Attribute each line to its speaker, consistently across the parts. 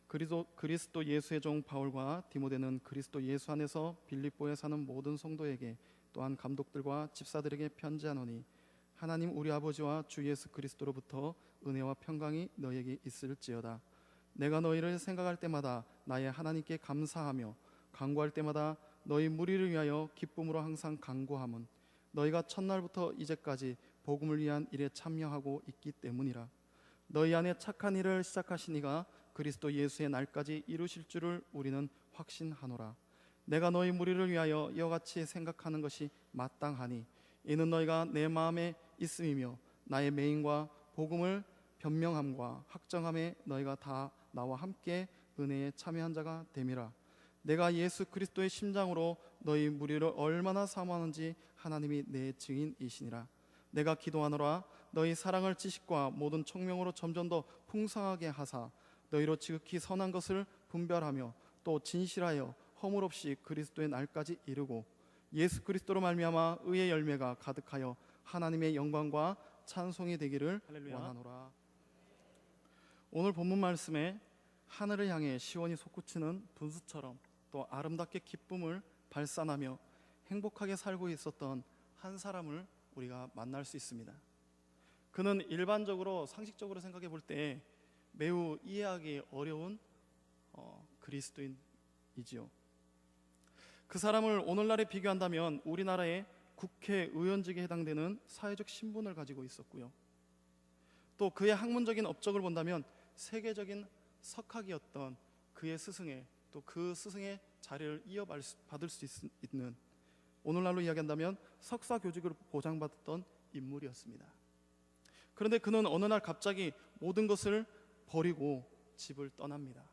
Speaker 1: 그리스도 예수의 종 바울과 디모데는 그리스도 예수 안에서 빌립보에 사는 모든 성도에게 또한 감독들과 집사들에게 편지하노니 하나님 우리 아버지와 주 예수 그리스도로부터 은혜와 평강이 너희에게 있을지어다. 내가 너희를 생각할 때마다 나의 하나님께 감사하며 간구할 때마다 너희 무리를 위하여 기쁨으로 항상 간구함은 너희가 첫날부터 이제까지 복음을 위한 일에 참여하고 있기 때문이라. 너희 안에 착한 일을 시작하신 이가 그리스도 예수의 날까지 이루실 줄을 우리는 확신하노라. 내가 너희 무리를 위하여 이와 같이 생각하는 것이 마땅하니 이는 너희가 내 마음에 있음이며 나의 매임과 복음을 변명함과 확정함에 너희가 다 나와 함께 은혜에 참여한 자가 됨이라. 내가 예수 그리스도의 심장으로 너희 무리를 얼마나 사모하는지 하나님이 내 증인이시니라. 내가 기도하노라. 너희 사랑을 지식과 모든 총명으로 점점 더 풍성하게 하사 너희로 지극히 선한 것을 분별하며 또 진실하여 허물 없이 그리스도의 날까지 이르고 예수 그리스도로 말미암아 의의 열매가 가득하여 하나님의 영광과 찬송이 되기를
Speaker 2: 할렐루야.
Speaker 1: 원하노라. 오늘 본문 말씀에 하늘을 향해 시온이 솟구치는 분수처럼 또 아름답게 기쁨을 발산하며 행복하게 살고 있었던 한 사람을 우리가 만날 수 있습니다. 그는 일반적으로 상식적으로 생각해 볼 때 매우 이해하기 어려운 그리스도인이지요. 그 사람을 오늘날에 비교한다면 우리나라의 국회의원직에 해당되는 사회적 신분을 가지고 있었고요. 또 그의 학문적인 업적을 본다면 세계적인 석학이었던 그의 스승의 또 그 스승의 자리를 이어받을 수 있는 오늘날로 이야기한다면 석사 교직을 보장받았던 인물이었습니다. 그런데 그는 어느 날 갑자기 모든 것을 버리고 집을 떠납니다.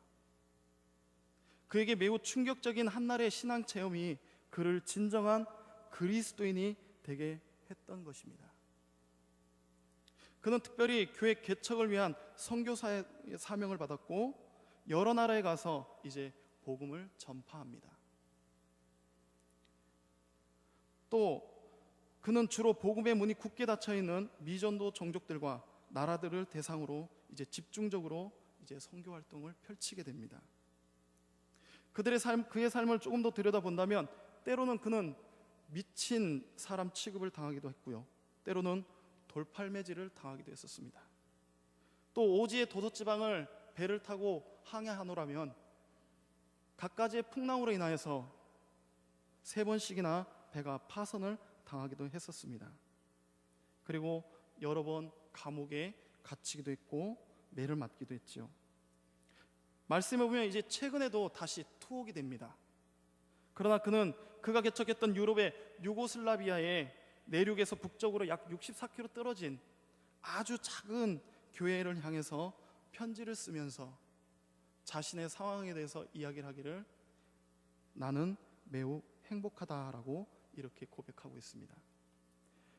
Speaker 1: 그에게 매우 충격적인 한날의 신앙 체험이 그를 진정한 그리스도인이 되게 했던 것입니다. 그는 특별히 교회 개척을 위한 선교사의 사명을 받았고 여러 나라에 가서 이제 복음을 전파합니다. 또 그는 주로 복음의 문이 굳게 닫혀 있는 미전도 종족들과 나라들을 대상으로 이제 집중적으로 이제 선교 활동을 펼치게 됩니다. 그의 삶을 조금 더 들여다본다면 때로는 그는 미친 사람 취급을 당하기도 했고요. 때로는 돌팔매질을 당하기도 했었습니다. 또 오지의 도서지방을 배를 타고 항해하노라면 갖가지의 풍랑으로 인하여서 3번씩이나 배가 파선을 당하기도 했었습니다. 그리고 여러 번 감옥에 갇히기도 했고 매를 맞기도 했지요. 말씀해 보면 이제 최근에도 다시 투옥이 됩니다. 그러나 그는 그가 개척했던 유럽의 유고슬라비아의 내륙에서 북쪽으로 약 64km 떨어진 아주 작은 교회를 향해서 편지를 쓰면서 자신의 상황에 대해서 이야기를 하기를 나는 매우 행복하다라고 이렇게 고백하고 있습니다.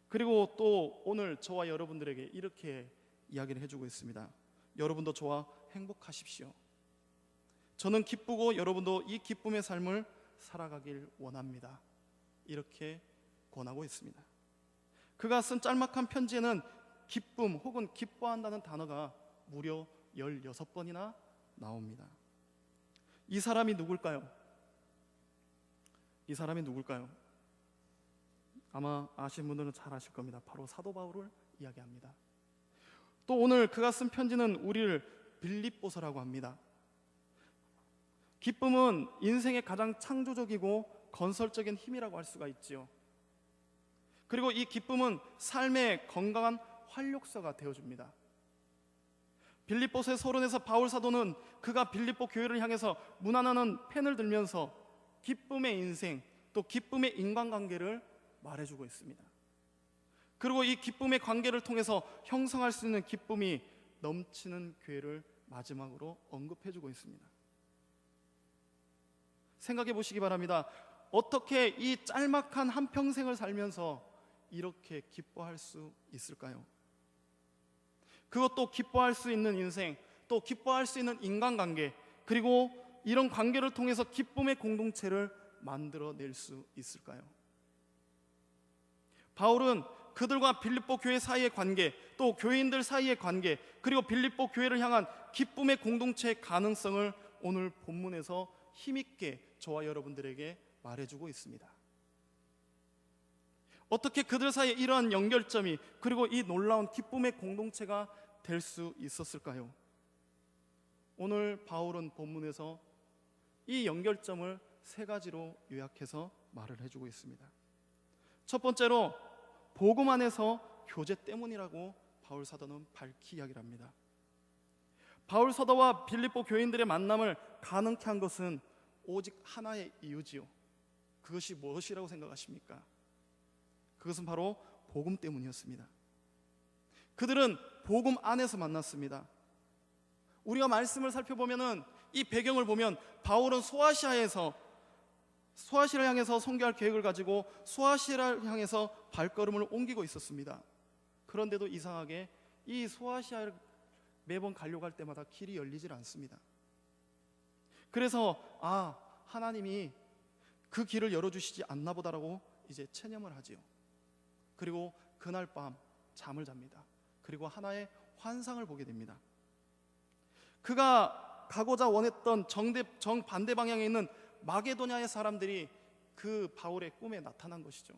Speaker 1: 그리고 또 오늘 저와 여러분들에게 이렇게 이야기를 해주고 있습니다. 여러분도 저와 행복하십시오. 저는 기쁘고 여러분도 이 기쁨의 삶을 살아가길 원합니다. 이렇게 권하고 있습니다. 그가 쓴 짤막한 편지에는 기쁨 혹은 기뻐한다는 단어가 무려 16번이나 나옵니다. 이 사람이 누굴까요? 이 사람이 누굴까요? 아마 아시는 분들은 잘 아실 겁니다. 바로 사도 바울을 이야기합니다. 또 오늘 그가 쓴 편지는 우리를 빌립보서라고 합니다. 기쁨은 인생의 가장 창조적이고 건설적인 힘이라고 할 수가 있지요. 그리고 이 기쁨은 삶의 건강한 활력소가 되어줍니다. 빌립보서의 서론에서 바울 사도는 그가 빌립보 교회를 향해서 문안하는 펜을 들면서 기쁨의 인생 또 기쁨의 인간관계를 말해주고 있습니다. 그리고 이 기쁨의 관계를 통해서 형성할 수 있는 기쁨이 넘치는 교회를 마지막으로 언급해주고 있습니다. 생각해 보시기 바랍니다. 어떻게 이 짤막한 한평생을 살면서 이렇게 기뻐할 수 있을까요? 그것도 기뻐할 수 있는 인생, 또 기뻐할 수 있는 인간관계, 그리고 이런 관계를 통해서 기쁨의 공동체를 만들어낼 수 있을까요? 바울은 그들과 빌립보 교회 사이의 관계, 또 교인들 사이의 관계, 그리고 빌립보 교회를 향한 기쁨의 공동체의 가능성을 오늘 본문에서 힘있게 저와 여러분들에게 말해주고 있습니다. 어떻게 그들 사이에 이러한 연결점이, 그리고 이 놀라운 기쁨의 공동체가 될 수 있었을까요? 오늘 바울은 본문에서 이 연결점을 세 가지로 요약해서 말을 해주고 있습니다. 첫 번째로 복음 안에서 교제 때문이라고 바울 사도는 밝히 이야기를 합니다. 바울 사도와 빌립보 교인들의 만남을 가능케 한 것은 오직 하나의 이유지요. 그것이 무엇이라고 생각하십니까? 그것은 바로 복음 때문이었습니다. 그들은 복음 안에서 만났습니다. 우리가 말씀을 살펴보면은 이 배경을 보면 바울은 소아시아를 향해서 선교할 계획을 가지고 소아시아를 향해서 발걸음을 옮기고 있었습니다. 그런데도 이상하게 이 소아시아를 매번 가려고 할 때마다 길이 열리질 않습니다. 그래서 하나님이 그 길을 열어주시지 않나 보다라고 이제 체념을 하지요. 그리고 그날 밤 잠을 잡니다. 그리고 하나의 환상을 보게 됩니다. 그가 가고자 원했던 정반대 방향에 있는 마게도냐의 사람들이 그 바울의 꿈에 나타난 것이죠.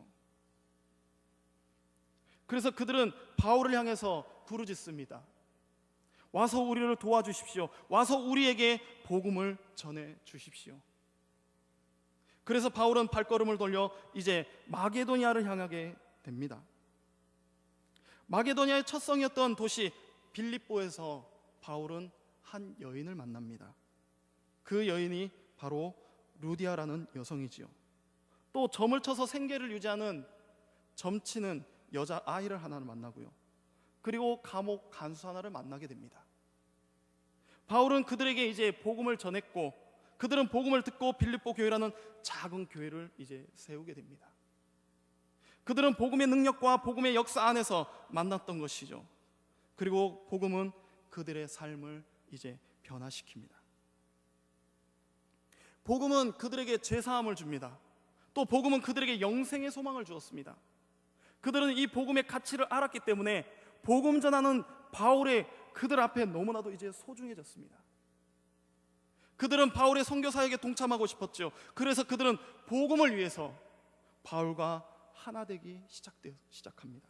Speaker 1: 그래서 그들은 바울을 향해서 부르짖습니다. 와서 우리를 도와주십시오. 와서 우리에게 복음을 전해 주십시오. 그래서 바울은 발걸음을 돌려 이제 마게도냐를 향하게 됩니다. 마게도냐의 첫 성이었던 도시 빌립보에서 바울은 한 여인을 만납니다. 그 여인이 바로 루디아라는 여성이지요. 또 점을 쳐서 생계를 유지하는 점치는 여자 아이를 하나를 만나고요. 그리고 감옥 간수 하나를 만나게 됩니다. 바울은 그들에게 이제 복음을 전했고, 그들은 복음을 듣고 빌립보 교회라는 작은 교회를 이제 세우게 됩니다. 그들은 복음의 능력과 복음의 역사 안에서 만났던 것이죠. 그리고 복음은 그들의 삶을 이제 변화시킵니다. 복음은 그들에게 죄사함을 줍니다. 또 복음은 그들에게 영생의 소망을 주었습니다. 그들은 이 복음의 가치를 알았기 때문에 복음 전하는 바울의 그들 앞에 너무나도 이제 소중해졌습니다. 그들은 바울의 선교 사역에 동참하고 싶었죠. 그래서 그들은 복음을 위해서 바울과 하나 되기 시작합니다.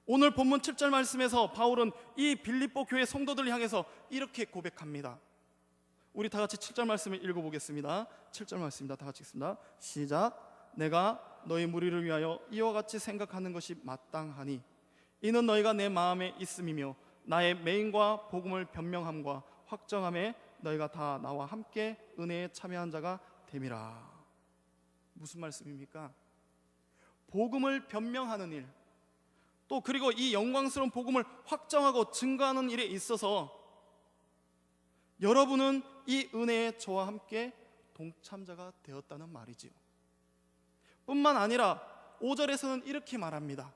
Speaker 1: 오늘 본문 7절 말씀에서 바울은 이 빌립보 교회 성도들을 향해서 이렇게 고백합니다. 우리 다 같이 7절 말씀을 읽어보겠습니다. 7절 말씀입니다. 다 같이 읽습니다. 시작. 내가 너희 무리를 위하여 이와 같이 생각하는 것이 마땅하니 이는 너희가 내 마음에 있음이며 나의 맹인과 복음을 변명함과 확정함에 너희가 다 나와 함께 은혜에 참여한 자가 됨이라. 무슨 말씀입니까? 복음을 변명하는 일, 또 그리고 이 영광스러운 복음을 확정하고 증거하는 일에 있어서 여러분은 이 은혜에 저와 함께 동참자가 되었다는 말이지요. 뿐만 아니라 5절에서는 이렇게 말합니다.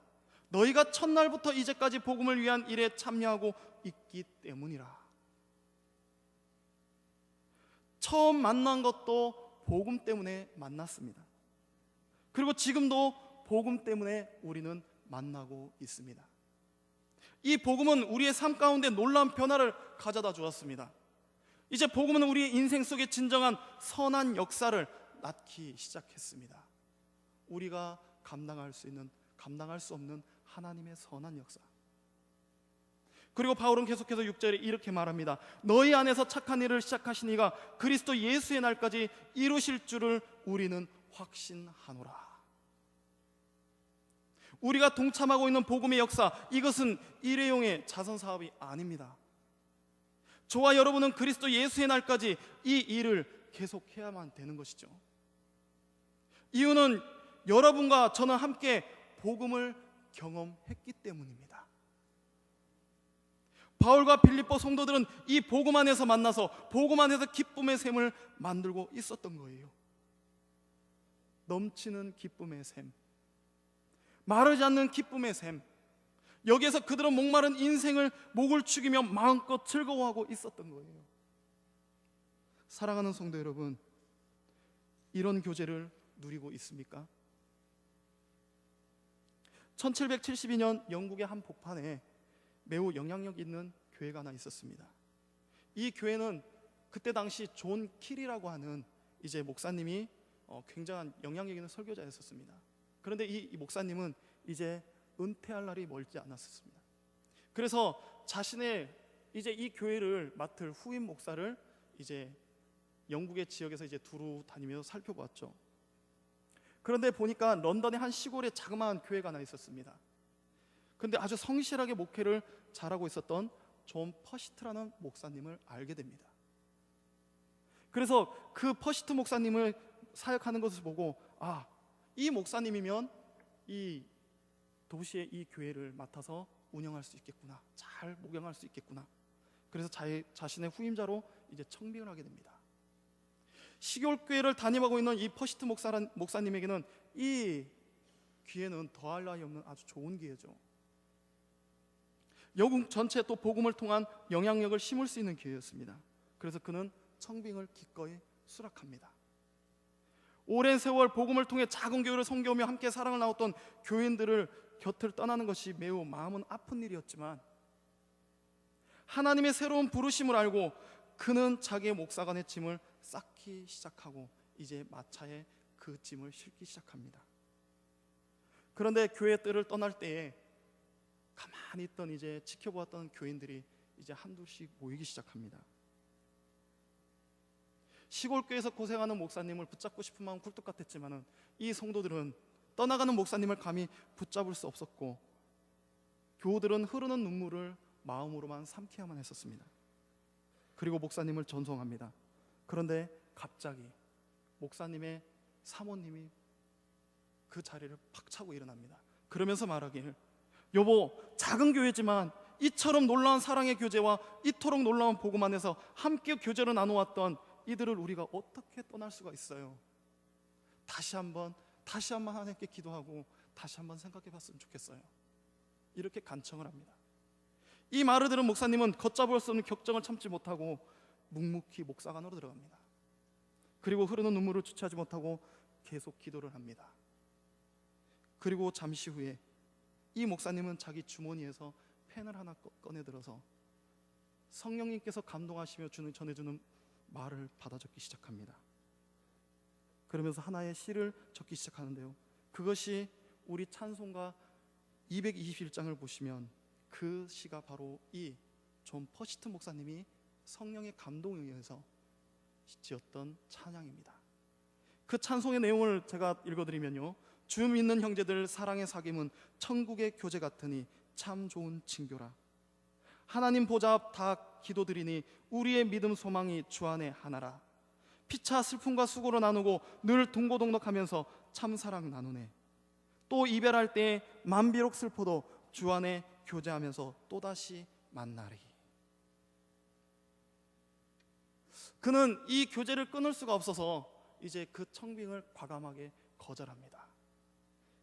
Speaker 1: 너희가 첫날부터 이제까지 복음을 위한 일에 참여하고 있기 때문이라. 처음 만난 것도 복음 때문에 만났습니다. 그리고 지금도 복음 때문에 우리는 만나고 있습니다. 이 복음은 우리의 삶 가운데 놀라운 변화를 가져다 주었습니다. 이제 복음은 우리의 인생 속에 진정한 선한 역사를 낳기 시작했습니다. 우리가 감당할 수 없는 하나님의 선한 역사. 그리고 바울은 계속해서 6절에 이렇게 말합니다. 너희 안에서 착한 일을 시작하신 이가 그리스도 예수의 날까지 이루실 줄을 우리는 확신하노라. 우리가 동참하고 있는 복음의 역사, 이것은 일회용의 자선사업이 아닙니다. 저와 여러분은 그리스도 예수의 날까지 이 일을 계속해야만 되는 것이죠. 이유는 여러분과 저는 함께 복음을 경험했기 때문입니다. 바울과 빌립보 성도들은 이 복음 안에서 만나서 복음 안에서 기쁨의 샘을 만들고 있었던 거예요. 넘치는 기쁨의 샘, 마르지 않는 기쁨의 샘. 여기에서 그들은 목마른 인생을 목을 축이며 마음껏 즐거워하고 있었던 거예요. 사랑하는 성도 여러분, 이런 교제를 누리고 있습니까? 1772년 영국의 한 복판에 매우 영향력 있는 교회가 하나 있었습니다. 이 교회는 그때 당시 존 킬이라고 하는 이제 목사님이 굉장한 영향력 있는 설교자였었습니다. 그런데 이 목사님은 이제 은퇴할 날이 멀지 않았습니다. 그래서 자신의 이제 이 교회를 맡을 후임 목사를 이제 영국의 지역에서 이제 두루 다니면서 살펴보았죠. 그런데 보니까 런던의 한 시골에 자그마한 교회가 하나 있었습니다. 그런데 아주 성실하게 목회를 잘하고 있었던 존 퍼시트라는 목사님을 알게 됩니다. 그래서 그 퍼시트 목사님을 사역하는 것을 보고, 이 목사님이면 이 도시의 이 교회를 맡아서 운영할 수 있겠구나, 잘 목양할 수 있겠구나. 그래서 자신의 후임자로 이제 청빙을 하게 됩니다. 시골교회를 담임하고 있는 이 퍼시트 목사님에게는 이 기회는 더할 나위 없는 아주 좋은 기회죠. 영국 전체에 또 복음을 통한 영향력을 심을 수 있는 기회였습니다. 그래서 그는 청빙을 기꺼이 수락합니다. 오랜 세월 복음을 통해 작은 교회를 섬겨오며 함께 사랑을 나눴던 교인들을 곁을 떠나는 것이 매우 마음은 아픈 일이었지만, 하나님의 새로운 부르심을 알고 그는 자기의 목사관의 짐을 쌓기 시작하고 이제 마차에 그 짐을 싣기 시작합니다. 그런데 교회 뜰을 떠날 때에 가만히 있던 이제 지켜보았던 교인들이 이제 한둘씩 모이기 시작합니다. 시골교회에서 고생하는 목사님을 붙잡고 싶은 마음 굴뚝 같았지만은 이 성도들은 떠나가는 목사님을 감히 붙잡을 수 없었고, 교우들은 흐르는 눈물을 마음으로만 삼켜야만 했었습니다. 그리고 목사님을 전송합니다. 그런데 갑자기 목사님의 사모님이 그 자리를 팍 차고 일어납니다. 그러면서 말하길, 여보, 작은 교회지만 이처럼 놀라운 사랑의 교제와 이토록 놀라운 복음 안에서 함께 교제를 나누었던 이들을 우리가 어떻게 떠날 수가 있어요? 다시 한번 하나님께 기도하고 다시 한번 생각해 봤으면 좋겠어요. 이렇게 간청을 합니다. 이 말을 들은 목사님은 걷잡을 수 없는 격정을 참지 못하고 묵묵히 목사관으로 들어갑니다. 그리고 흐르는 눈물을 주체하지 못하고 계속 기도를 합니다. 그리고 잠시 후에 이 목사님은 자기 주머니에서 펜을 하나 꺼내 들어서 성령님께서 감동하시며 전해주는 말을 받아 적기 시작합니다. 그러면서 하나의 시를 적기 시작하는데요, 그것이 우리 찬송가 221장을 보시면 그 시가 바로 이 존 퍼시트 목사님이 성령의 감동에 의해서 지었던 찬양입니다. 그 찬송의 내용을 제가 읽어드리면요, 주 믿는 형제들 사랑의 사귐은 천국의 교제 같으니 참 좋은 친교라. 하나님 보좌 앞 다 기도드리니 우리의 믿음 소망이 주 안에 하나라. 피차 슬픔과 수고로 나누고 늘 동고동락하면서 참 사랑 나누네. 또 이별할 때에 만비록 슬퍼도 주 안에 교제하면서 또다시 만나리. 그는 이 교제를 끊을 수가 없어서 이제 그 청빙을 과감하게 거절합니다.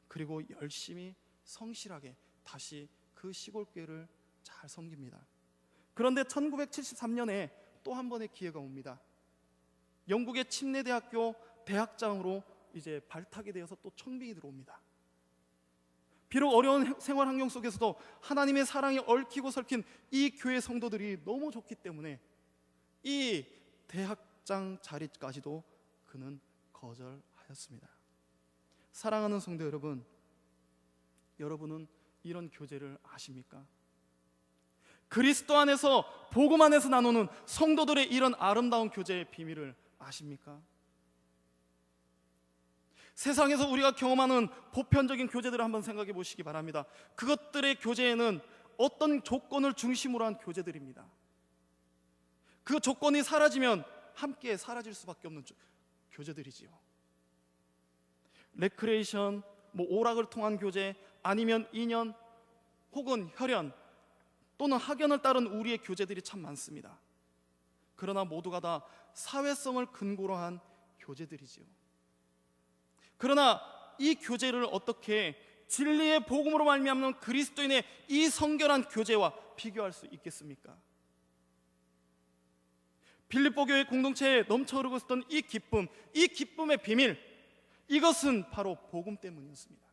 Speaker 1: 그리고 열심히 성실하게 다시 그 시골교회를 잘 섬깁니다. 그런데 1973년에 또 한 번의 기회가 옵니다. 영국의 침례대학교 대학장으로 이제 발탁이 되어서 또 청빙이 들어옵니다. 비록 어려운 생활 환경 속에서도 하나님의 사랑이 얽히고 설킨 이 교회 성도들이 너무 좋기 때문에 이 대학장 자리까지도 그는 거절하였습니다. 사랑하는 성도 여러분, 여러분은 이런 교제를 아십니까? 그리스도 안에서 복음 안에서 나누는 성도들의 이런 아름다운 교제의 비밀을 아십니까? 세상에서 우리가 경험하는 보편적인 교제들을 한번 생각해 보시기 바랍니다. 그것들의 교제에는 어떤 조건을 중심으로 한 교제들입니다. 그 조건이 사라지면 함께 사라질 수밖에 없는 교제들이지요. 레크레이션, 오락을 통한 교제, 아니면 인연 혹은 혈연 또는 학연을 따른 우리의 교제들이 참 많습니다. 그러나 모두가 다 사회성을 근거로 한 교제들이지요. 그러나 이 교제를 어떻게 진리의 복음으로 말미암는 그리스도인의 이 성결한 교제와 비교할 수 있겠습니까? 빌립보 교회 공동체에 넘쳐 흐르고 있었던 이 기쁨, 이 기쁨의 비밀, 이것은 바로 복음 때문이었습니다.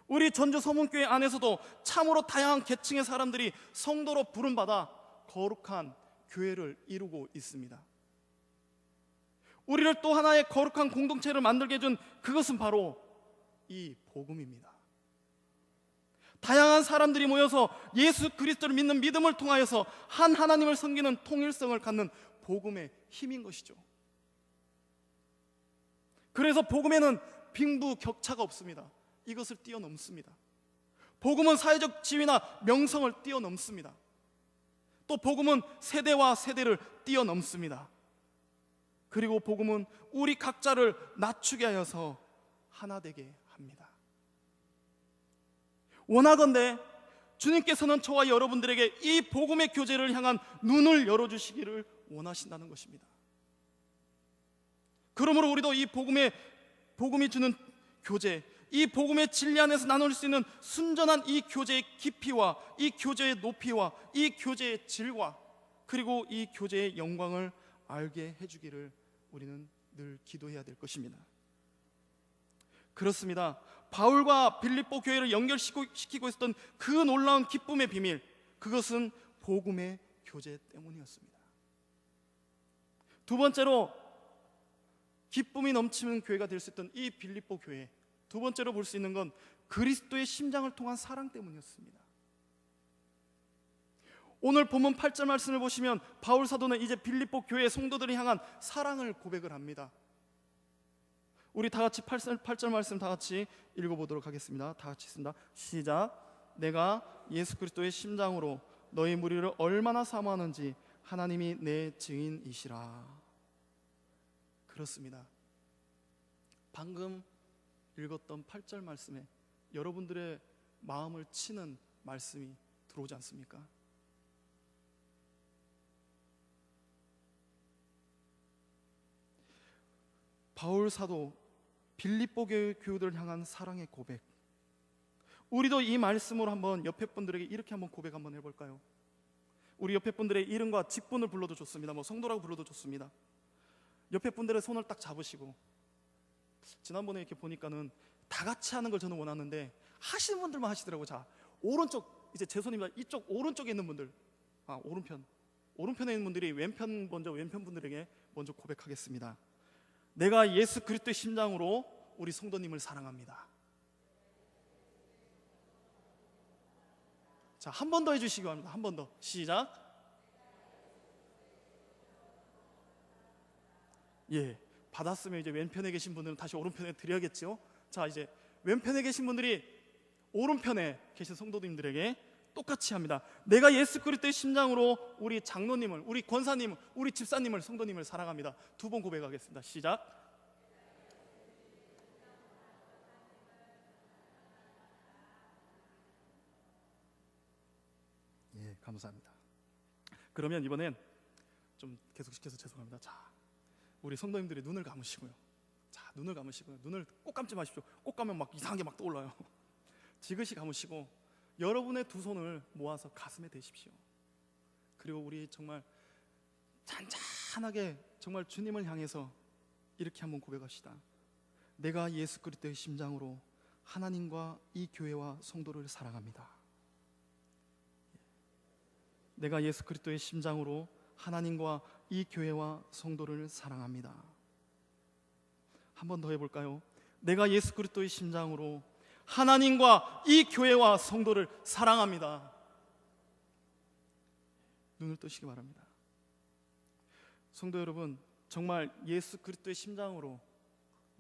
Speaker 1: 우리 전주 서문교회 안에서도 참으로 다양한 계층의 사람들이 성도로 부름받아 거룩한 교회를 이루고 있습니다. 우리를 또 하나의 거룩한 공동체를 만들게 해준 그것은 바로 이 복음입니다. 다양한 사람들이 모여서 예수 그리스도를 믿는 믿음을 통하여서 한 하나님을 섬기는 통일성을 갖는 복음의 힘인 것이죠. 그래서 복음에는 빈부격차가 없습니다. 이것을 뛰어넘습니다. 복음은 사회적 지위나 명성을 뛰어넘습니다. 또 복음은 세대와 세대를 뛰어넘습니다. 그리고 복음은 우리 각자를 낮추게 하여서 하나 되게 합니다. 원하건대 주님께서는 저와 여러분들에게 이 복음의 교제를 향한 눈을 열어주시기를 원하신다는 것입니다. 그러므로 우리도 이 복음이 주는 교제, 이 복음의 진리 안에서 나눌 수 있는 순전한 이 교제의 깊이와 이 교제의 높이와 이 교제의 질과 그리고 이 교제의 영광을 알게 해주기를 우리는 늘 기도해야 될 것입니다. 그렇습니다. 바울과 빌립보 교회를 연결시키고 있었던 그 놀라운 기쁨의 비밀, 그것은 복음의 교제 때문이었습니다. 두 번째로 기쁨이 넘치는 교회가 될 수 있던 이 빌립보 교회, 두 번째로 볼 수 있는 건 그리스도의 심장을 통한 사랑 때문이었습니다. 오늘 본문 8절 말씀을 보시면 바울 사도는 이제 빌립보 교회 성도들을 향한 사랑을 고백을 합니다. 우리 다 같이 8절 말씀 다 같이 읽어보도록 하겠습니다. 다 같이 읽습니다. 시작. 내가 예수 그리스도의 심장으로 너희 무리를 얼마나 사모하는지 하나님이 내 증인이시라. 그렇습니다. 방금 읽었던 8절 말씀에 여러분들의 마음을 치는 말씀이 들어오지 않습니까? 바울 사도 빌립보 교우들을 향한 사랑의 고백, 우리도 이 말씀으로 한번 옆에 분들에게 이렇게 한번 고백 한번 해볼까요? 우리 옆에 분들의 이름과 직분을 불러도 좋습니다. 뭐 성도라고 불러도 좋습니다. 옆에 분들의 손을 딱 잡으시고, 지난번에 이렇게 보니까는 다 같이 하는 걸 저는 원하는데 하시는 분들만 하시더라고요. 자, 오른쪽, 이제 제 손입니다. 이쪽 오른쪽에 있는 분들, 오른편에 있는 분들이 왼편 분들에게 먼저 고백하겠습니다. 내가 예수 그리스도의 심장으로 우리 성도님을 사랑합니다. 자, 한 번 더 해주시기 바랍니다. 한 번 더. 시작. 예, 받았으면 이제 왼편에 계신 분들은 다시 오른편에 드려야겠죠. 자, 이제 왼편에 계신 분들이 오른편에 계신 성도님들에게 똑같이 합니다. 내가 예수 그리스도의 심장으로 우리 장로님을, 우리 권사님을, 우리 집사님을, 성도님을 사랑합니다. 두 번 고백하겠습니다. 시작. 예, 감사합니다. 그러면 이번엔 좀 계속시켜서 죄송합니다. 자, 우리 성도님들이 눈을 감으시고요. 자, 눈을 감으시고요. 눈을 꼭 감지 마십시오. 꼭 감으면 막 이상한 게 막 떠올라요. 지그시 감으시고 여러분의 두 손을 모아서 가슴에 대십시오. 그리고 우리 정말 잔잔하게 정말 주님을 향해서 이렇게 한번 고백합시다. 내가 예수 그리스도의 심장으로 하나님과 이 교회와 성도를 사랑합니다. 내가 예수 그리스도의 심장으로 하나님과 이 교회와 성도를 사랑합니다. 한 번 더 해볼까요? 내가 예수 그리스도의 심장으로 하나님과 이 교회와 성도를 사랑합니다. 눈을 뜨시기 바랍니다. 성도 여러분, 정말 예수 그리스도의 심장으로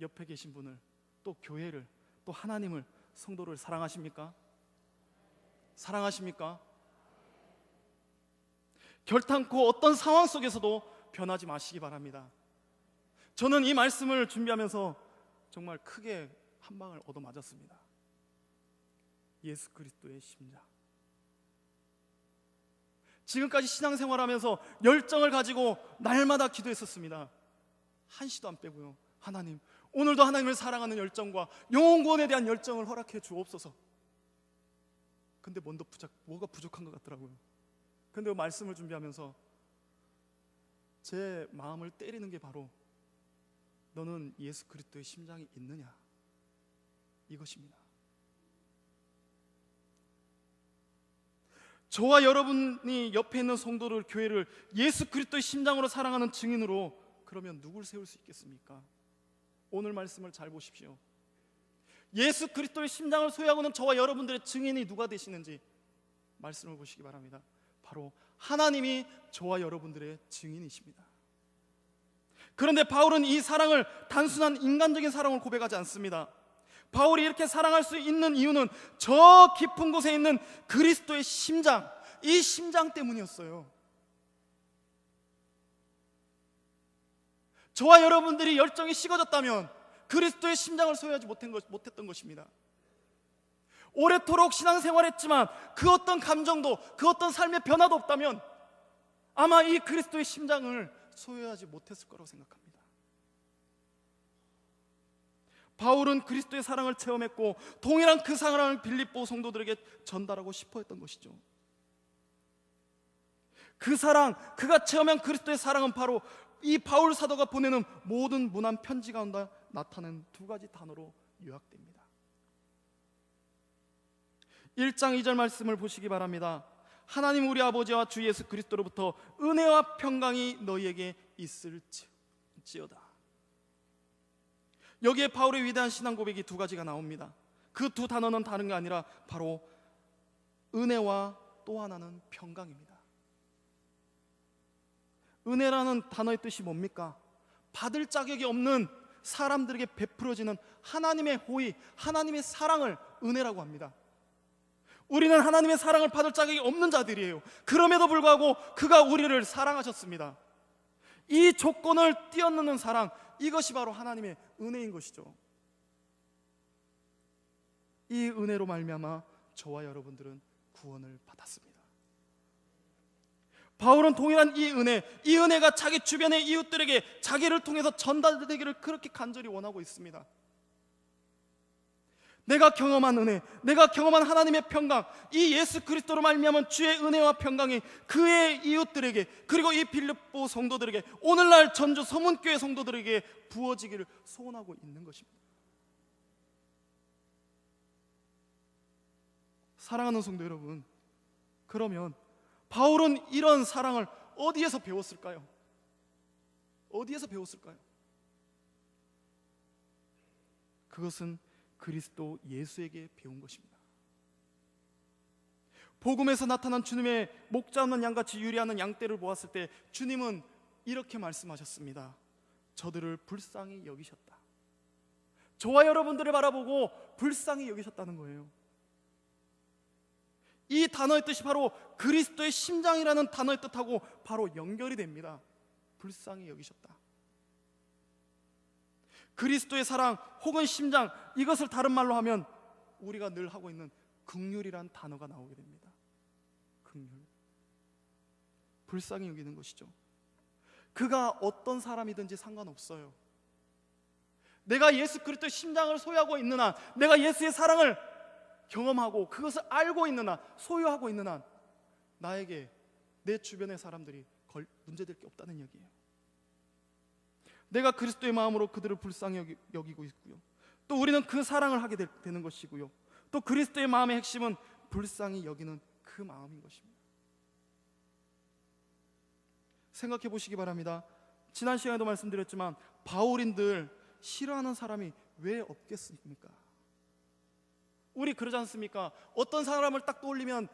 Speaker 1: 옆에 계신 분을, 또 교회를, 또 하나님을, 성도를 사랑하십니까? 사랑하십니까? 결탄코 어떤 상황 속에서도 변하지 마시기 바랍니다. 저는 이 말씀을 준비하면서 정말 크게 한 방을 얻어맞았습니다. 예수 그리스도의 심장. 지금까지 신앙생활하면서 열정을 가지고 날마다 기도했었습니다. 한시도 안 빼고요. 하나님, 오늘도 하나님을 사랑하는 열정과 영혼 구원에 대한 열정을 허락해 주옵소서. 근데 뭐가 부족한 것 같더라고요. 근데 말씀을 준비하면서 제 마음을 때리는 게 바로 너는 예수 그리스도의 심장이 있느냐, 이것입니다. 저와 여러분이 옆에 있는 성도를, 교회를 예수 그리스도의 심장으로 사랑하는 증인으로 그러면 누굴 세울 수 있겠습니까? 오늘 말씀을 잘 보십시오. 예수 그리스도의 심장을 소유하고 있는 저와 여러분들의 증인이 누가 되시는지 말씀을 보시기 바랍니다. 바로 하나님이 저와 여러분들의 증인이십니다. 그런데 바울은 이 사랑을 단순한 인간적인 사랑을 고백하지 않습니다. 바울이 이렇게 사랑할 수 있는 이유는 저 깊은 곳에 있는 그리스도의 심장, 이 심장 때문이었어요. 저와 여러분들이 열정이 식어졌다면 그리스도의 심장을 소유하지 못했던 것입니다. 오래도록 신앙생활했지만 그 어떤 감정도, 그 어떤 삶의 변화도 없다면 아마 이 그리스도의 심장을 소유하지 못했을 거라고 생각합니다. 바울은 그리스도의 사랑을 체험했고 동일한 그 사랑을 빌립보 성도들에게 전달하고 싶어 했던 것이죠. 그 사랑, 그가 체험한 그리스도의 사랑은 바로 이 바울 사도가 보내는 모든 문안 편지 가운데 나타낸 두 가지 단어로 요약됩니다. 1장 2절 말씀을 보시기 바랍니다. 하나님 우리 아버지와 주 예수 그리스도로부터 은혜와 평강이 너희에게 있을지어다. 여기에 바울의 위대한 신앙 고백이 두 가지가 나옵니다. 그 두 단어는 다른 게 아니라 바로 은혜와 또 하나는 평강입니다. 은혜라는 단어의 뜻이 뭡니까? 받을 자격이 없는 사람들에게 베풀어지는 하나님의 호의, 하나님의 사랑을 은혜라고 합니다. 우리는 하나님의 사랑을 받을 자격이 없는 자들이에요. 그럼에도 불구하고 그가 우리를 사랑하셨습니다. 이 조건을 뛰어넘는 사랑, 이것이 바로 하나님의 은혜인 것이죠. 이 은혜로 말미암아 저와 여러분들은 구원을 받았습니다. 바울은 동일한 이 은혜가 자기 주변의 이웃들에게 자기를 통해서 전달되기를 그렇게 간절히 원하고 있습니다. 내가 경험한 은혜, 내가 경험한 하나님의 평강, 이 예수 그리스도로 말미암은 주의 은혜와 평강이 그의 이웃들에게, 그리고 이 빌립보 성도들에게, 오늘날 전주 서문교회 성도들에게 부어지기를 소원하고 있는 것입니다. 사랑하는 성도 여러분, 그러면 바울은 이런 사랑을 어디에서 배웠을까요? 어디에서 배웠을까요? 그것은 그리스도 예수에게 배운 것입니다. 복음에서 나타난 주님의 목자 없는 양같이 유리하는 양떼를 보았을 때 주님은 이렇게 말씀하셨습니다. 저들을 불쌍히 여기셨다. 저와 여러분들을 바라보고 불쌍히 여기셨다는 거예요. 이 단어의 뜻이 바로 그리스도의 심장이라는 단어의 뜻하고 바로 연결이 됩니다. 불쌍히 여기셨다. 그리스도의 사랑 혹은 심장, 이것을 다른 말로 하면 우리가 늘 하고 있는 긍휼이란 단어가 나오게 됩니다. 긍휼, 불쌍히 여기는 것이죠. 그가 어떤 사람이든지 상관없어요. 내가 예수 그리스도의 심장을 소유하고 있는 한, 내가 예수의 사랑을 경험하고 그것을 알고 있는 한, 소유하고 있는 한, 나에게 내 주변의 사람들이 문제될 게 없다는 얘기예요. 내가 그리스도의 마음으로 그들을 불쌍히 여기고 있고요, 또 우리는 그 사랑을 하게 되는 것이고요, 또 그리스도의 마음의 핵심은 불쌍히 여기는 그 마음인 것입니다. 생각해 보시기 바랍니다. 지난 시간에도 말씀드렸지만 바울인들 싫어하는 사람이 왜 없겠습니까? 우리 그러지 않습니까? 어떤 사람을 딱 떠올리면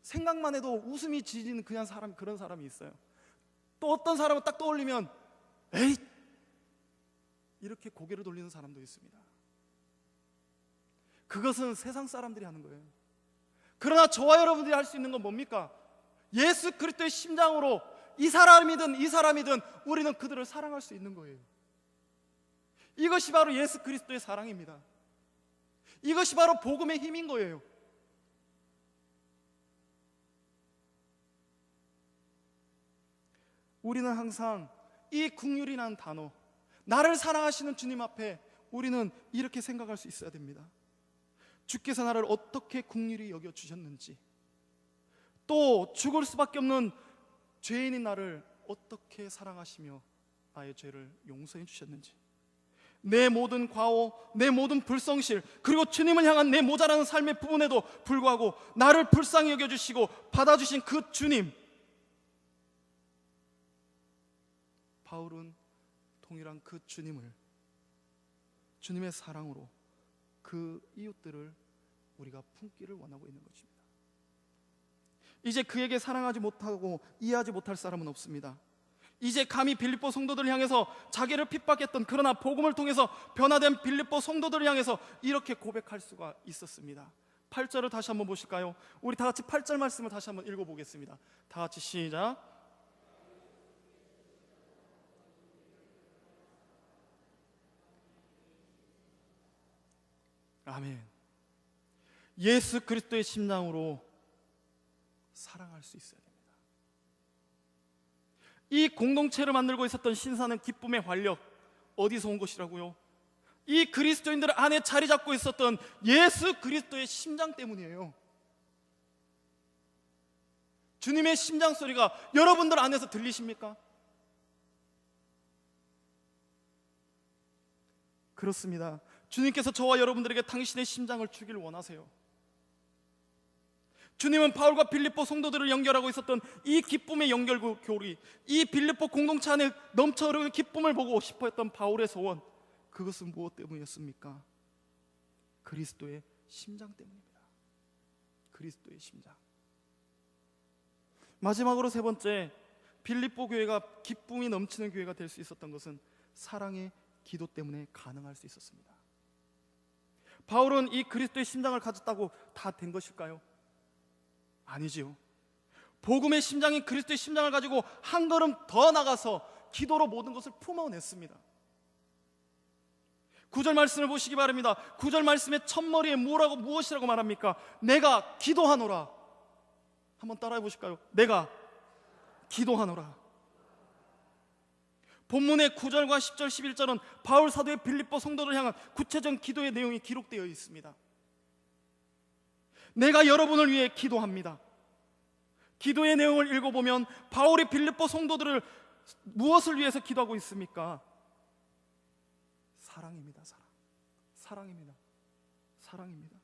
Speaker 1: 생각만 해도 웃음이 지지는 그런 사람이 있어요. 또 어떤 사람을 딱 떠올리면 에이! 이렇게 고개를 돌리는 사람도 있습니다. 그것은 세상 사람들이 하는 거예요. 그러나 저와 여러분들이 할 수 있는 건 뭡니까? 예수 그리스도의 심장으로 이 사람이든 우리는 그들을 사랑할 수 있는 거예요. 이것이 바로 예수 그리스도의 사랑입니다. 이것이 바로 복음의 힘인 거예요. 우리는 항상 이 긍휼이라는 단어, 나를 사랑하시는 주님 앞에 우리는 이렇게 생각할 수 있어야 됩니다. 주께서 나를 어떻게 긍휼히 여겨주셨는지, 또 죽을 수밖에 없는 죄인인 나를 어떻게 사랑하시며 나의 죄를 용서해 주셨는지, 내 모든 과오, 내 모든 불성실, 그리고 주님을 향한 내 모자라는 삶의 부분에도 불구하고 나를 불쌍히 여겨주시고 받아주신 그 주님, 바울은 동일한 그 주님을, 주님의 사랑으로 그 이웃들을 우리가 품기를 원하고 있는 것입니다. 이제 그에게 사랑하지 못하고 이해하지 못할 사람은 없습니다. 이제 감히 빌립보 성도들을 향해서 자기를 핍박했던, 그러나 복음을 통해서 변화된 빌립보 성도들을 향해서 이렇게 고백할 수가 있었습니다. 8절을 다시 한번 보실까요? 우리 다 같이 8절 말씀을 다시 한번 읽어보겠습니다. 다 같이 시작. 아멘. 예수 그리스도의 심장으로 사랑할 수 있어야 됩니다. 이 공동체를 만들고 있었던 신사는 기쁨의 활력, 어디서 온 것이라고요? 이 그리스도인들 안에 자리 잡고 있었던 예수 그리스도의 심장 때문이에요. 주님의 심장 소리가 여러분들 안에서 들리십니까? 그렇습니다. 주님께서 저와 여러분들에게 당신의 심장을 주길 원하세요. 주님은 바울과 빌립보 성도들을 연결하고 있었던 이 기쁨의 연결고리, 이 빌립보 공동체 안에 넘쳐 흐르는 기쁨을 보고 싶어 했던 바울의 소원, 그것은 무엇 때문이었습니까? 그리스도의 심장 때문입니다. 그리스도의 심장. 마지막으로 세 번째, 빌립보 교회가 기쁨이 넘치는 교회가 될 수 있었던 것은 사랑의 기도 때문에 가능할 수 있었습니다. 바울은 이 그리스도의 심장을 가졌다고 다 된 것일까요? 아니지요. 복음의 심장인 그리스도의 심장을 가지고 한 걸음 더 나가서 기도로 모든 것을 품어냈습니다. 9절 말씀을 보시기 바랍니다. 9절 말씀의 첫머리에 무엇이라고 말합니까? 내가 기도하노라. 한번 따라해 보실까요? 내가 기도하노라. 본문의 9절과 10절, 11절은 바울 사도의 빌립보 성도를 향한 구체적인 기도의 내용이 기록되어 있습니다. 내가 여러분을 위해 기도합니다. 기도의 내용을 읽어보면 바울이 빌립보 성도들을 무엇을 위해서 기도하고 있습니까? 사랑입니다. 사랑입니다. 사랑입니다.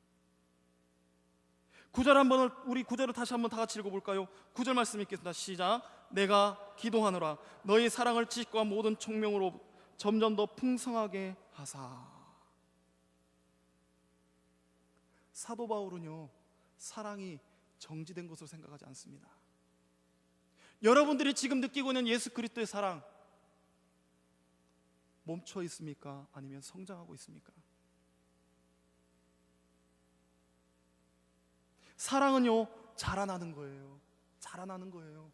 Speaker 1: 9절 한번, 우리 9절을 다시 한번 다 같이 읽어볼까요? 9절 말씀 읽겠습니다. 시작. 내가 기도하노라 너희 사랑을 지식과 모든 총명으로 점점 더 풍성하게 하사. 사도 바울은요, 사랑이 정지된 것으로 생각하지 않습니다. 여러분들이 지금 느끼고 있는 예수 그리스도의 사랑 멈춰 있습니까? 아니면 성장하고 있습니까? 사랑은요, 자라나는 거예요. 자라나는 거예요.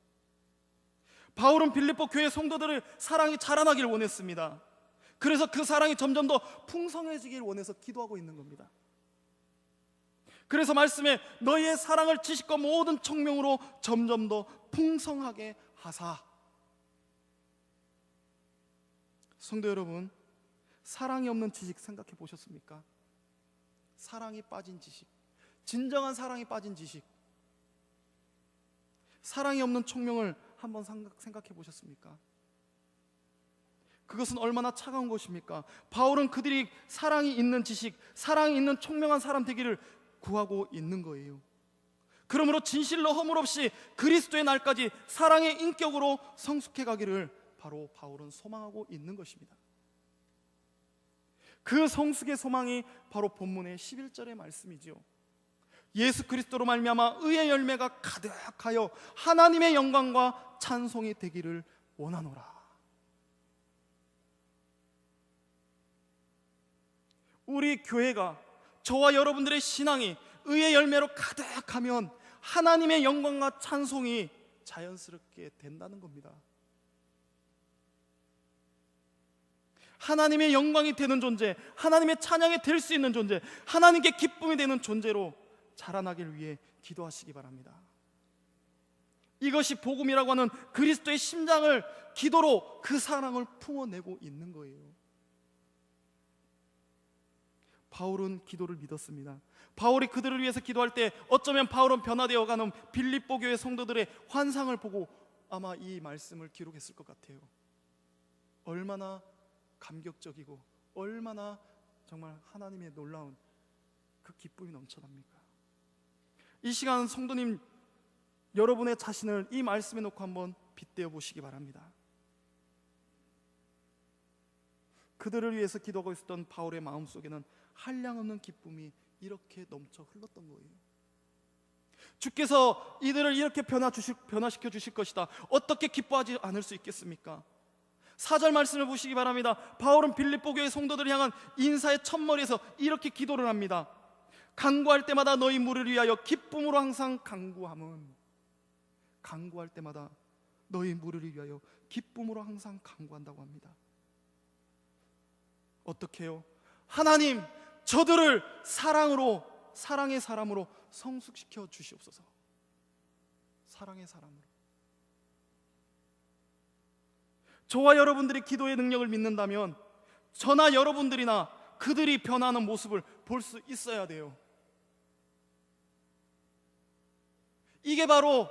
Speaker 1: 바울은 빌립보 교회 성도들의 사랑이 자라나길 원했습니다. 그래서 그 사랑이 점점 더 풍성해지길 원해서 기도하고 있는 겁니다. 그래서 말씀에 너희의 사랑을 지식과 모든 총명으로 점점 더 풍성하게 하사. 성도 여러분, 사랑이 없는 지식 생각해 보셨습니까? 사랑이 빠진 지식, 진정한 사랑이 빠진 지식, 사랑이 없는 총명을 한번 생각해 보셨습니까? 그것은 얼마나 차가운 것입니까? 바울은 그들이 사랑이 있는 지식, 사랑이 있는 총명한 사람 되기를 구하고 있는 거예요. 그러므로 진실로 허물 없이 그리스도의 날까지 사랑의 인격으로 성숙해 가기를 바로 바울은 소망하고 있는 것입니다. 그 성숙의 소망이 바로 본문의 11절의 말씀이지요. 예수 그리스도로 말미암아 의의 열매가 가득하여 하나님의 영광과 찬송이 되기를 원하노라. 우리 교회가, 저와 여러분들의 신앙이 의의 열매로 가득하면 하나님의 영광과 찬송이 자연스럽게 된다는 겁니다. 하나님의 영광이 되는 존재, 하나님의 찬양이 될 수 있는 존재, 하나님께 기쁨이 되는 존재로 자라나길 위해 기도하시기 바랍니다. 이것이 복음이라고 하는 그리스도의 심장을 기도로 그 사랑을 품어내고 있는 거예요. 바울은 기도를 믿었습니다. 바울이 그들을 위해서 기도할 때 어쩌면 바울은 변화되어 가는 빌립보 교회 성도들의 환상을 보고 아마 이 말씀을 기록했을 것 같아요. 얼마나 감격적이고 얼마나 정말 하나님의 놀라운 그 기쁨이 넘쳐납니까? 이 시간 성도님, 여러분의 자신을 이 말씀에 놓고 한번 빗대어 보시기 바랍니다. 그들을 위해서 기도하고 있었던 바울의 마음속에는 한량없는 기쁨이 이렇게 넘쳐 흘렀던 거예요. 주께서 이들을 이렇게 변화시켜 주실 것이다. 어떻게 기뻐하지 않을 수 있겠습니까? 4절 말씀을 보시기 바랍니다. 바울은 빌립보 교회 성도들을 향한 인사의 첫머리에서 이렇게 기도를 합니다. 간구할 때마다 너희 무리를 위하여 기쁨으로 항상 간구함은, 간구할 때마다 너희 무리를 위하여 기쁨으로 항상 간구한다고 합니다. 어떻게 해요? 하나님, 저들을 사랑의 사람으로 성숙시켜 주시옵소서. 사랑의 사람으로. 저와 여러분들이 기도의 능력을 믿는다면 저나 여러분들이나 그들이 변화하는 모습을 볼 수 있어야 돼요. 이게 바로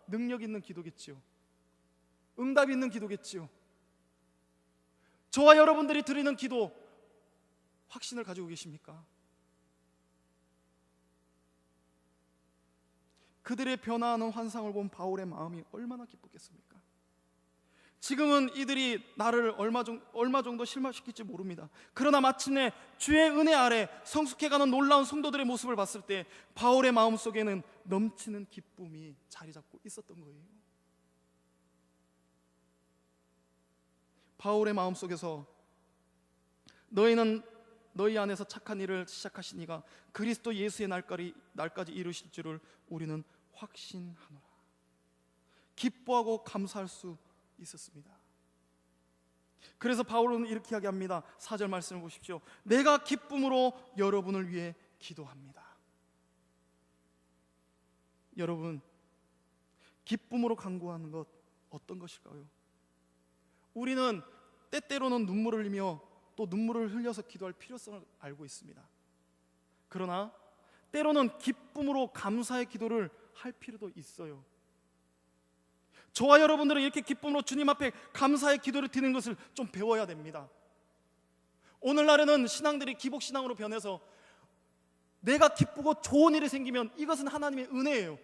Speaker 1: 능력 있는 기도겠지요. 응답 있는 기도겠지요. 저와 여러분들이 드리는 기도 확신을 가지고 계십니까? 그들의 변화하는 환상을 본 바울의 마음이 얼마나 기뻤겠습니까? 지금은 이들이 나를 얼마 정도 실망시킬지 모릅니다. 그러나 마침내 주의 은혜 아래 성숙해가는 놀라운 성도들의 모습을 봤을 때 바울의 마음속에는 넘치는 기쁨이 자리 잡고 있었던 거예요. 바울의 마음속에서 너희는 너희 안에서 착한 일을 시작하신 이가 그리스도 예수의 날까지 이루실 줄을 우리는 확신하노라. 기뻐하고 감사할 수 있었습니다. 그래서 바울은 이렇게 이야기합니다. 4절 말씀을 보십시오. 내가 기쁨으로 여러분을 위해 기도합니다. 여러분, 기쁨으로 간구하는 것 어떤 것일까요? 우리는 때때로는 눈물을 흘리며 또 눈물을 흘려서 기도할 필요성을 알고 있습니다. 그러나 때로는 기쁨으로 감사의 기도를 할 필요도 있어요. 저와 여러분들은 이렇게 기쁨으로 주님 앞에 감사의 기도를 드리는 것을 좀 배워야 됩니다. 오늘날에는 신앙들이 기복신앙으로 변해서 내가 기쁘고 좋은 일이 생기면 이것은 하나님의 은혜예요.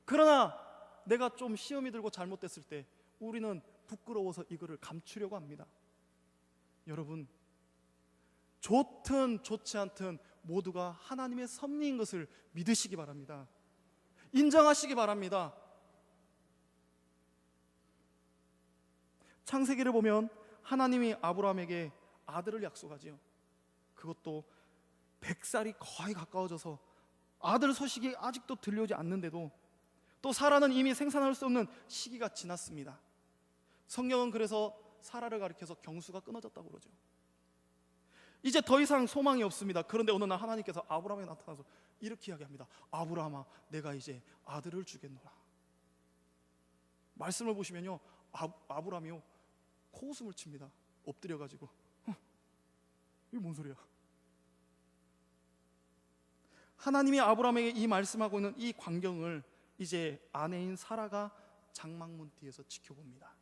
Speaker 1: 그러나 내가 좀 시험이 들고 잘못됐을 때 우리는 부끄러워서 이거를 감추려고 합니다. 여러분, 좋든 좋지 않든 모두가 하나님의 섭리인 것을 믿으시기 바랍니다. 인정하시기 바랍니다. 창세기를 보면 하나님이 아브라함에게 아들을 약속하지요. 그것도 100살이 거의 가까워져서 아들 소식이 아직도 들려오지 않는데도 또 사라는 이미 생산할 수 없는 시기가 지났습니다. 성경은 그래서 사라를 가리켜서 경수가 끊어졌다고 그러죠. 이제 더 이상 소망이 없습니다. 그런데 어느 날 하나님께서 아브라함에 나타나서 이렇게 이야기합니다. 아브라함아, 내가 이제 아들을 주겠노라. 말씀을 보시면요, 아브라함이요 코웃음을 칩니다. 엎드려가지고 이게 뭔 소리야? 하나님이 아브라함에게 이 말씀하고 있는 이 광경을 이제 아내인 사라가 장막문 뒤에서 지켜봅니다.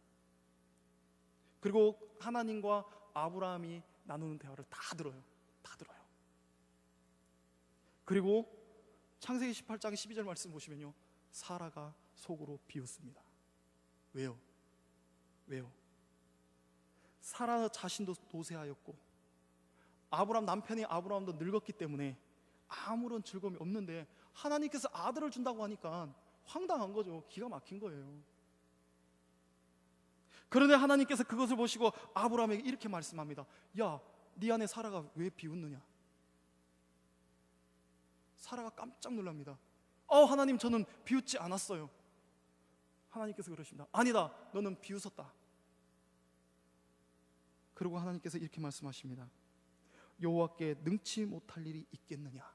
Speaker 1: 그리고 하나님과 아브라함이 나누는 대화를 다 들어요. 그리고 창세기 18장 12절 말씀 보시면요, 사라가 속으로 비웃습니다. 왜요? 사라 자신도 노쇠하였고 아브라함 남편이 아브라함도 늙었기 때문에 아무런 즐거움이 없는데 하나님께서 아들을 준다고 하니까 황당한 거죠. 기가 막힌 거예요. 그런데 하나님께서 그것을 보시고 아브라함에게 이렇게 말씀합니다. 야, 네 아내 사라가 왜 비웃느냐? 사라가 깜짝 놀랍니다. 하나님, 저는 비웃지 않았어요. 하나님께서 그러십니다. 아니다, 너는 비웃었다. 그리고 하나님께서 이렇게 말씀하십니다. 여호와께 능치 못할 일이 있겠느냐?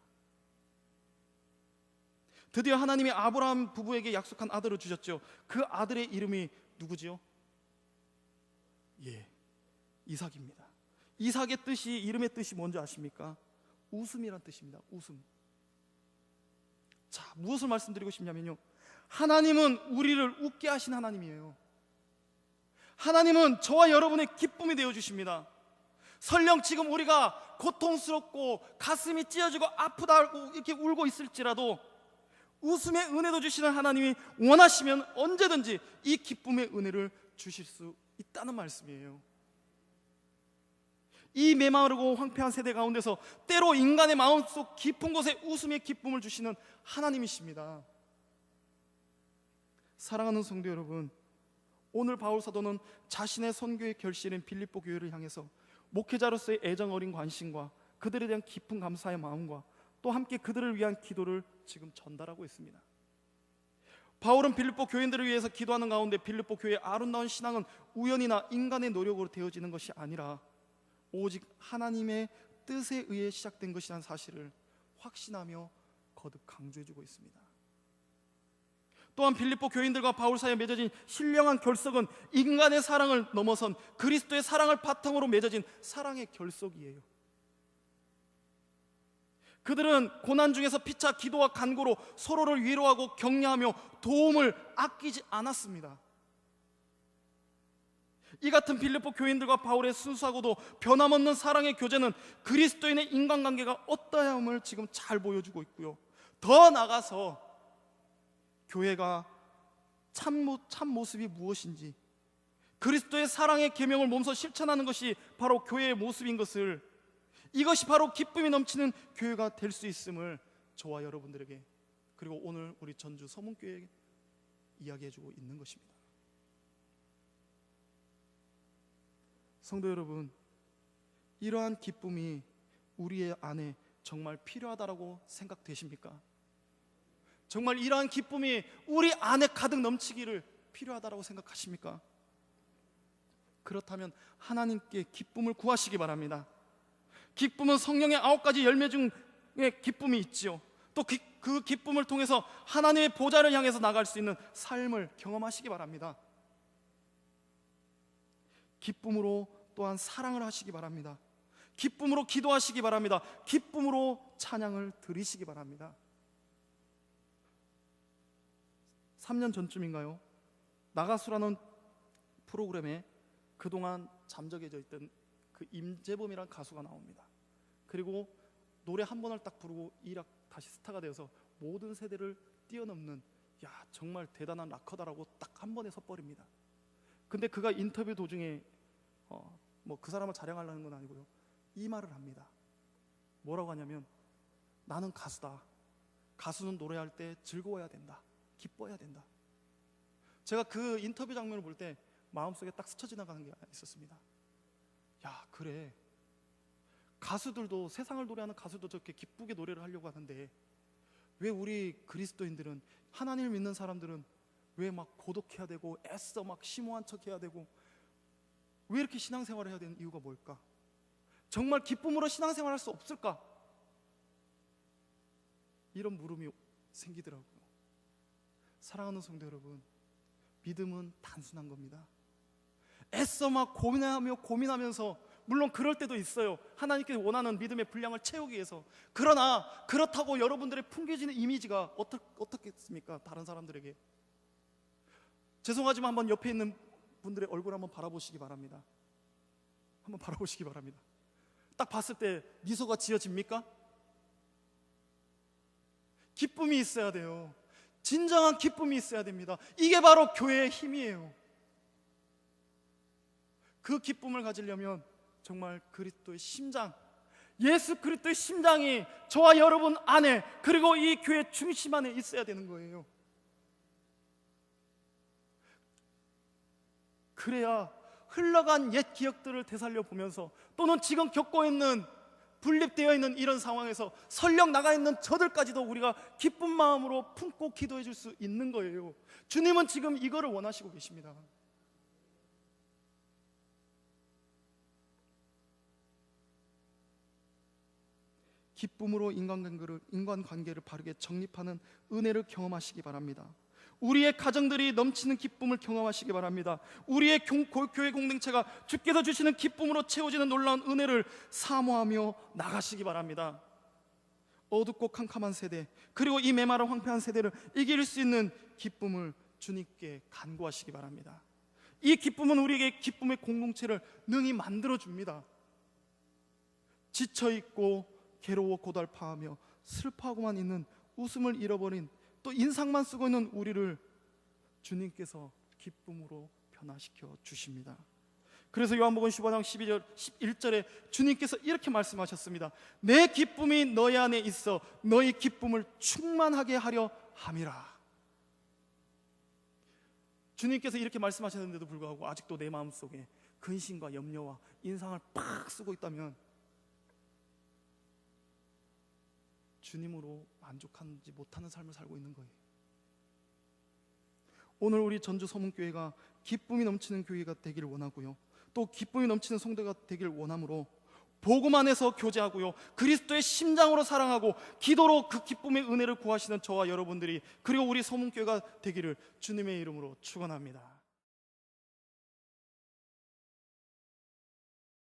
Speaker 1: 드디어 하나님이 아브라함 부부에게 약속한 아들을 주셨죠. 그 아들의 이름이 누구지요? 이삭입니다. 이삭의 뜻이, 이름의 뜻이 뭔지 아십니까? 웃음이란 뜻입니다. 웃음. 자, 무엇을 말씀드리고 싶냐면요, 하나님은 우리를 웃게 하신 하나님이에요. 하나님은 저와 여러분의 기쁨이 되어주십니다. 설령 지금 우리가 고통스럽고 가슴이 찢어지고 아프다고 이렇게 울고 있을지라도 웃음의 은혜도 주시는 하나님이 원하시면 언제든지 이 기쁨의 은혜를 주실 수 있다는 말씀이에요. 이 메마르고 황폐한 세대 가운데서 때로 인간의 마음속 깊은 곳에 웃음의 기쁨을 주시는 하나님이십니다. 사랑하는 성도 여러분, 오늘 바울 사도는 자신의 선교의 결실인 빌립보 교회를 향해서 목회자로서의 애정 어린 관심과 그들에 대한 깊은 감사의 마음과 또 함께 그들을 위한 기도를 지금 전달하고 있습니다. 바울은 빌립보 교인들을 위해서 기도하는 가운데 빌립보 교회의 아름다운 신앙은 우연이나 인간의 노력으로 되어지는 것이 아니라 오직 하나님의 뜻에 의해 시작된 것이라는 사실을 확신하며 거듭 강조해주고 있습니다. 또한 빌립보 교인들과 바울 사이에 맺어진 신령한 결속은 인간의 사랑을 넘어선 그리스도의 사랑을 바탕으로 맺어진 사랑의 결속이에요. 그들은 고난 중에서 피차 기도와 간구로 서로를 위로하고 격려하며 도움을 아끼지 않았습니다. 이 같은 빌립보 교인들과 바울의 순수하고도 변함없는 사랑의 교제는 그리스도인의 인간관계가 어떠해야 함을 지금 잘 보여주고 있고요, 더 나아가서 교회가 참 모습이 무엇인지, 그리스도의 사랑의 계명을 몸소 실천하는 것이 바로 교회의 모습인 것을, 이것이 바로 기쁨이 넘치는 교회가 될 수 있음을 저와 여러분들에게, 그리고 오늘 우리 전주 서문교회에게 이야기해주고 있는 것입니다. 성도 여러분, 이러한 기쁨이 우리의 안에 정말 필요하다라고 생각되십니까? 정말 이러한 기쁨이 우리 안에 가득 넘치기를 필요하다라고 생각하십니까? 그렇다면 하나님께 기쁨을 구하시기 바랍니다. 기쁨은 성령의 9가지 열매 중에 기쁨이 있지요. 또 그 기쁨을 통해서 하나님의 보좌를 향해서 나갈 수 있는 삶을 경험하시기 바랍니다. 기쁨으로 또한 사랑을 하시기 바랍니다. 기쁨으로 기도하시기 바랍니다. 기쁨으로 찬양을 드리시기 바랍니다. 3년 전쯤인가요? 나가수라는 프로그램에 그동안 잠적해져 있던 그 임재범이라는 가수가 나옵니다. 그리고 노래 한 번을 딱 부르고 일약 다시 스타가 되어서 모든 세대를 뛰어넘는, 야 정말 대단한 락커다라고 딱 한 번에 서버립니다. 근데 그가 인터뷰 도중에 뭐 그 사람을 자랑하려는 건 아니고요, 이 말을 합니다. 뭐라고 하냐면, 나는 가수다. 가수는 노래할 때 즐거워야 된다. 기뻐야 된다. 제가 그 인터뷰 장면을 볼 때 마음속에 딱 스쳐 지나가는 게 있었습니다. 야 그래, 가수들도, 세상을 노래하는 가수도 저렇게 기쁘게 노래를 하려고 하는데 왜 우리 그리스도인들은, 하나님을 믿는 사람들은 왜 막 고독해야 되고 애써 막 심오한 척 해야 되고 왜 이렇게 신앙생활을 해야 되는 이유가 뭘까? 정말 기쁨으로 신앙생활을 할 수 없을까? 이런 물음이 생기더라고요. 사랑하는 성도 여러분, 믿음은 단순한 겁니다. 애써 막 고민하면서, 물론 그럴 때도 있어요. 하나님께서 원하는 믿음의 분량을 채우기 위해서. 그러나 그렇다고 여러분들의 풍겨지는 이미지가 어떻겠습니까? 다른 사람들에게. 죄송하지만 한번 옆에 있는 분들의 얼굴 한번 바라보시기 바랍니다. 한번 바라보시기 바랍니다. 딱 봤을 때 미소가 지어집니까? 기쁨이 있어야 돼요. 진정한 기쁨이 있어야 됩니다. 이게 바로 교회의 힘이에요. 그 기쁨을 가지려면 정말 그리스도의 심장, 예수 그리스도의 심장이 저와 여러분 안에, 그리고 이 교회 중심 안에 있어야 되는 거예요. 그래야 흘러간 옛 기억들을 되살려 보면서, 또는 지금 겪고 있는, 분립되어 있는 이런 상황에서 설령 나가 있는 저들까지도 우리가 기쁜 마음으로 품고 기도해 줄 수 있는 거예요. 주님은 지금 이거를 원하시고 계십니다. 기쁨으로 인간관계를 바르게 정립하는 은혜를 경험하시기 바랍니다. 우리의 가정들이 넘치는 기쁨을 경험하시기 바랍니다. 우리의 교회 공동체가 주께서 주시는 기쁨으로 채워지는 놀라운 은혜를 사모하며 나가시기 바랍니다. 어둡고 캄캄한 세대, 그리고 이 메마른 황폐한 세대를 이길 수 있는 기쁨을 주님께 간구하시기 바랍니다. 이 기쁨은 우리에게 기쁨의 공동체를 능히 만들어줍니다. 지쳐있고 괴로워 고달파하며 슬퍼하고만 있는, 웃음을 잃어버린, 또 인상만 쓰고 있는 우리를 주님께서 기쁨으로 변화시켜 주십니다. 그래서 요한복음 15장 12절 11절에 주님께서 이렇게 말씀하셨습니다. 내 기쁨이 너희 안에 있어 너희 기쁨을 충만하게 하려 함이라. 주님께서 이렇게 말씀하셨는데도 불구하고 아직도 내 마음속에 근심과 염려와 인상을 팍 쓰고 있다면 주님으로 만족하지 못하는 삶을 살고 있는 거예요. 오늘 우리 전주 서문교회가 기쁨이 넘치는 교회가 되기를 원하고요, 또 기쁨이 넘치는 성도가 되기를 원하므로 복음 안에서 교제하고요, 그리스도의 심장으로 사랑하고 기도로 그 기쁨의 은혜를 구하시는 저와 여러분들이, 그리고 우리 서문교회가 되기를 주님의 이름으로 축원합니다.